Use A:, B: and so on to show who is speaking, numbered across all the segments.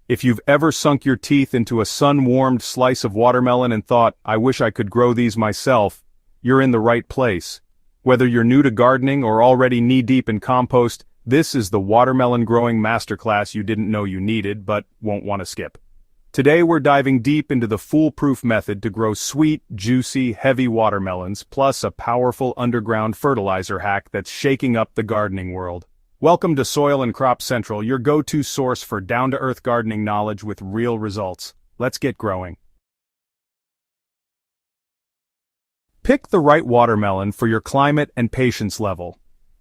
A: If you've ever sunk your teeth into a sun-warmed slice of watermelon and thought, I wish I could grow these myself, you're in the right place. Whether you're new to gardening or already knee-deep in compost, this is the watermelon growing masterclass you didn't know you needed but won't want to skip. Today we're diving deep into the foolproof method to grow sweet, juicy, heavy watermelons, plus a powerful underground fertilizer hack that's shaking up the gardening world. Welcome to Soil and Crop Central, your go-to source for down-to-earth gardening knowledge with real results. Let's get growing. Pick the right watermelon for your climate and patience level.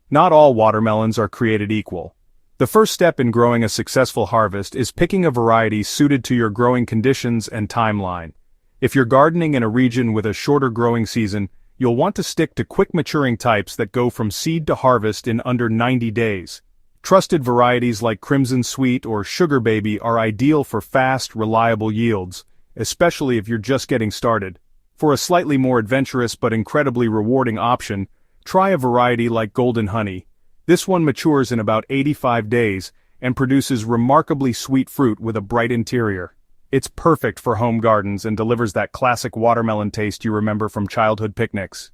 A: Not all watermelons are created equal. The first step in growing a successful harvest is picking a variety suited to your growing conditions and timeline. If you're gardening in a region with a shorter growing season, you'll want to stick to quick-maturing types that go from seed to harvest in under 90 days. Trusted varieties like Crimson Sweet or Sugar Baby are ideal for fast, reliable yields, especially if you're just getting started. For a slightly more adventurous but incredibly rewarding option, try a variety like Golden Honey. This one matures in about 85 days and produces remarkably sweet fruit with a bright interior. It's perfect for home gardens and delivers that classic watermelon taste you remember from childhood picnics.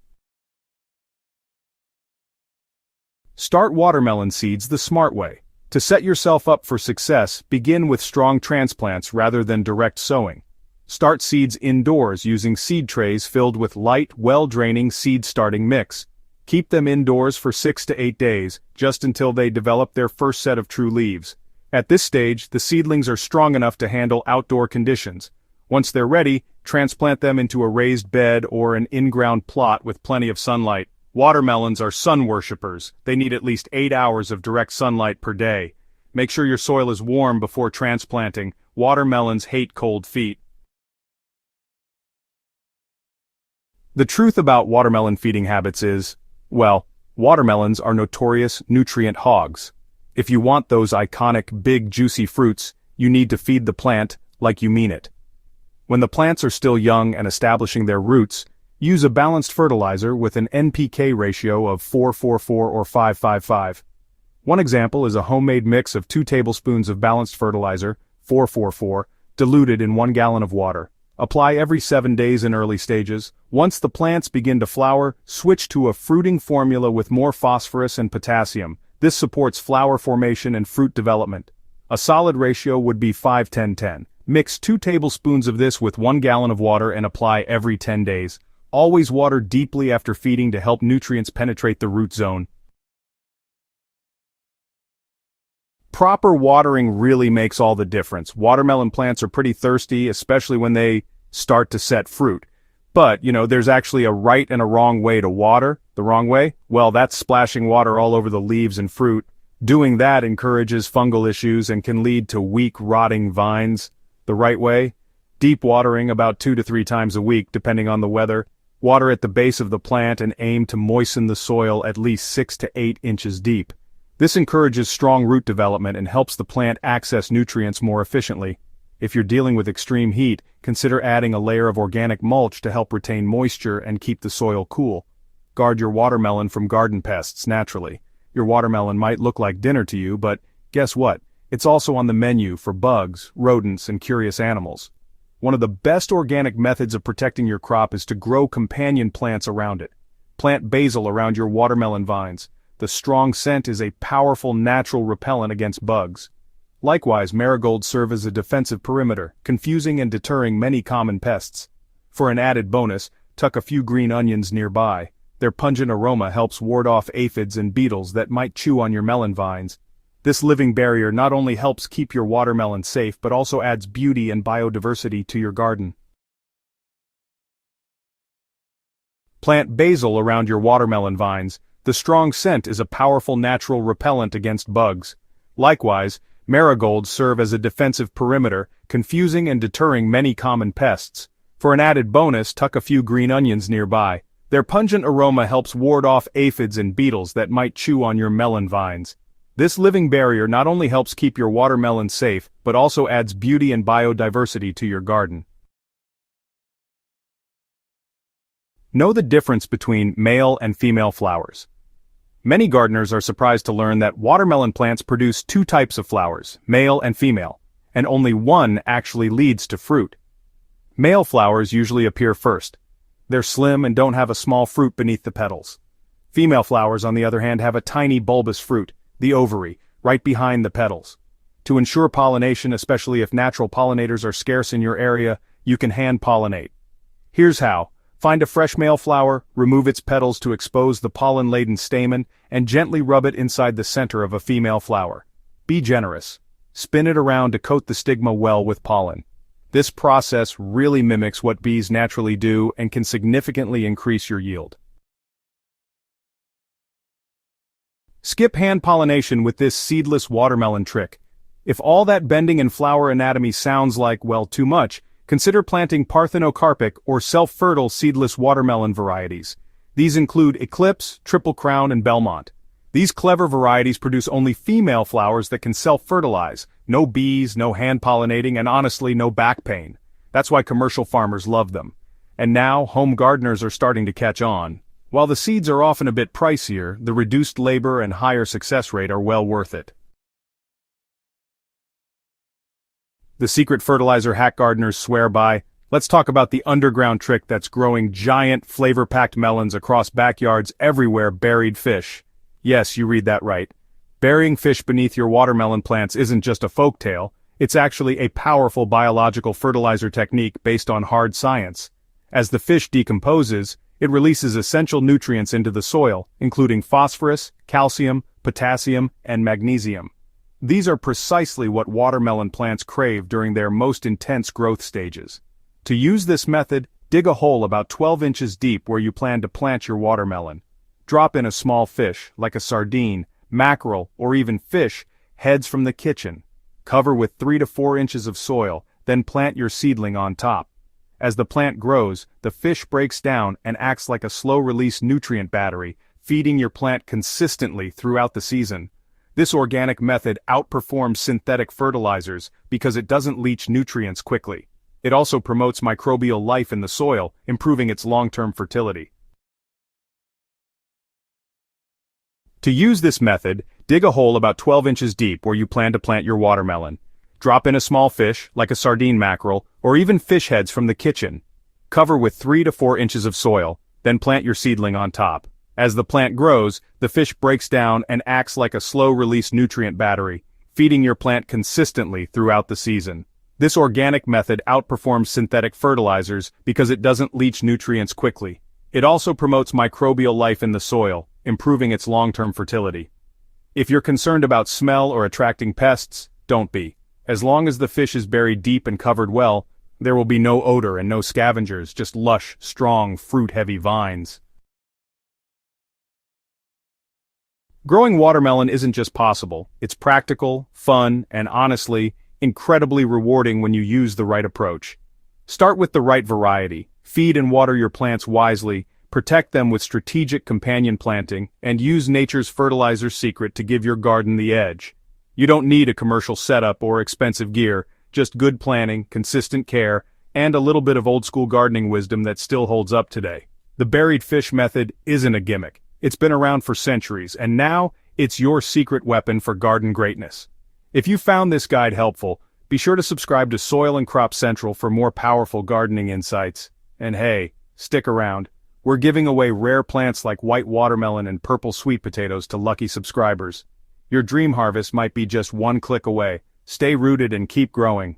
A: Start watermelon seeds the smart way. To set yourself up for success, begin with strong transplants rather than direct sowing. Start seeds indoors using seed trays filled with light, well-draining seed starting mix. Keep them indoors for 6 to 8 days, just until they develop their first set of true leaves. At this stage, the seedlings are strong enough to handle outdoor conditions. Once they're ready, transplant them into a raised bed or an in-ground plot with plenty of sunlight. Watermelons are sun worshippers. They need at least 8 hours of direct sunlight per day. Make sure your soil is warm before transplanting. Watermelons hate cold feet. The truth about watermelon feeding habits is, well, watermelons are notorious nutrient hogs. If you want those iconic, big, juicy fruits, you need to feed the plant like you mean it. When the plants are still young and establishing their roots, use a balanced fertilizer with an NPK ratio of 4:4:4 or 5:5:5. One example is a homemade mix of 2 tablespoons of balanced fertilizer, 4:4:4, diluted in 1 gallon of water. Apply every 7 days in early stages. Once the plants begin to flower, switch to a fruiting formula with more phosphorus and potassium. This supports flower formation and fruit development. A solid ratio would be 5-10-10. Mix 2 tablespoons of this with 1 gallon of water and apply every 10 days. Always water deeply after feeding to help nutrients penetrate the root zone. Proper watering really makes all the difference. Watermelon plants are pretty thirsty, especially when they start to set fruit. But, there's actually a right and a wrong way to water. The wrong way? Well, that's splashing water all over the leaves and fruit. Doing that encourages fungal issues and can lead to weak, rotting vines. The right way? Deep watering about 2 to 3 times a week, depending on the weather. Water at the base of the plant and aim to moisten the soil at least 6 to 8 inches deep. This encourages strong root development and helps the plant access nutrients more efficiently. If you're dealing with extreme heat, consider adding a layer of organic mulch to help retain moisture and keep the soil cool. Guard your watermelon from garden pests naturally. Your watermelon might look like dinner to you, but guess what? It's also on the menu for bugs, rodents, and curious animals. One of the best organic methods of protecting your crop is to grow companion plants around it. Plant basil around your watermelon vines. The strong scent is a powerful natural repellent against bugs. Likewise, marigolds serve as a defensive perimeter, confusing and deterring many common pests. For an added bonus, tuck a few green onions nearby. Their pungent aroma helps ward off aphids and beetles that might chew on your melon vines. This living barrier not only helps keep your watermelon safe but also adds beauty and biodiversity to your garden. Plant basil around your watermelon vines. The strong scent is a powerful natural repellent against bugs. Likewise, marigolds serve as a defensive perimeter, confusing and deterring many common pests. For an added bonus, tuck a few green onions nearby. Their pungent aroma helps ward off aphids and beetles that might chew on your melon vines. This living barrier not only helps keep your watermelon safe, but also adds beauty and biodiversity to your garden. Know the difference between male and female flowers. Many gardeners are surprised to learn that watermelon plants produce 2 types of flowers, male and female. and only one actually leads to fruit. Male flowers usually appear first. They're slim and don't have a small fruit beneath the petals. Female flowers, on the other hand, have a tiny bulbous fruit, the ovary, right behind the petals. To ensure pollination, especially if natural pollinators are scarce in your area, you can hand pollinate. Here's how. Find a fresh male flower, remove its petals to expose the pollen-laden stamen, and gently rub it inside the center of a female flower. Be generous. Spin it around to coat the stigma well with pollen. This process really mimics what bees naturally do and can significantly increase your yield. Skip hand pollination with this seedless watermelon trick. If all that bending in flower anatomy sounds like, well, too much, consider planting parthenocarpic or self-fertile seedless watermelon varieties. These include Eclipse, Triple Crown, and Belmont. These clever varieties produce only female flowers that can self-fertilize. No bees, no hand-pollinating, and honestly, no back pain. That's why commercial farmers love them. And now, home gardeners are starting to catch on. While the seeds are often a bit pricier, the reduced labor and higher success rate are well worth it. The secret fertilizer hack gardeners swear by. Let's talk about the underground trick that's growing giant, flavor-packed melons across backyards everywhere. Buried fish. Yes, you read that right. Burying fish beneath your watermelon plants isn't just a folktale, it's actually a powerful biological fertilizer technique based on hard science. As the fish decomposes, it releases essential nutrients into the soil, including phosphorus, calcium, potassium, and magnesium. These are precisely what watermelon plants crave during their most intense growth stages. To use this method, dig a hole about 12 inches deep where you plan to plant your watermelon. Drop in a small fish, like a sardine, mackerel, or even fish, heads from the kitchen. Cover with 3 to 4 inches of soil, then plant your seedling on top. As the plant grows, the fish breaks down and acts like a slow-release nutrient battery, feeding your plant consistently throughout the season. This organic method outperforms synthetic fertilizers because it doesn't leach nutrients quickly. It also promotes microbial life in the soil, improving its long-term fertility. To use this method, dig a hole about 12 inches deep where you plan to plant your watermelon. Drop in a small fish, like a sardine mackerel, or even fish heads from the kitchen. Cover with 3 to 4 inches of soil, then plant your seedling on top. As the plant grows, the fish breaks down and acts like a slow-release nutrient battery, feeding your plant consistently throughout the season. This organic method outperforms synthetic fertilizers because it doesn't leach nutrients quickly. It also promotes microbial life in the soil, improving its long-term fertility. If you're concerned about smell or attracting pests, don't be. As long as the fish is buried deep and covered well, there will be no odor and no scavengers, just lush, strong, fruit-heavy vines. Growing watermelon isn't just possible, it's practical, fun, and honestly, incredibly rewarding when you use the right approach. Start with the right variety, feed and water your plants wisely, protect them with strategic companion planting, and use nature's fertilizer secret to give your garden the edge. You don't need a commercial setup or expensive gear, just good planning, consistent care, and a little bit of old-school gardening wisdom that still holds up today. The buried fish method isn't a gimmick. It's been around for centuries, and now, it's your secret weapon for garden greatness. If you found this guide helpful, be sure to subscribe to Soil and Crop Central for more powerful gardening insights. And hey, stick around. We're giving away rare plants like white watermelon and purple sweet potatoes to lucky subscribers. Your dream harvest might be just one click away. Stay rooted and keep growing.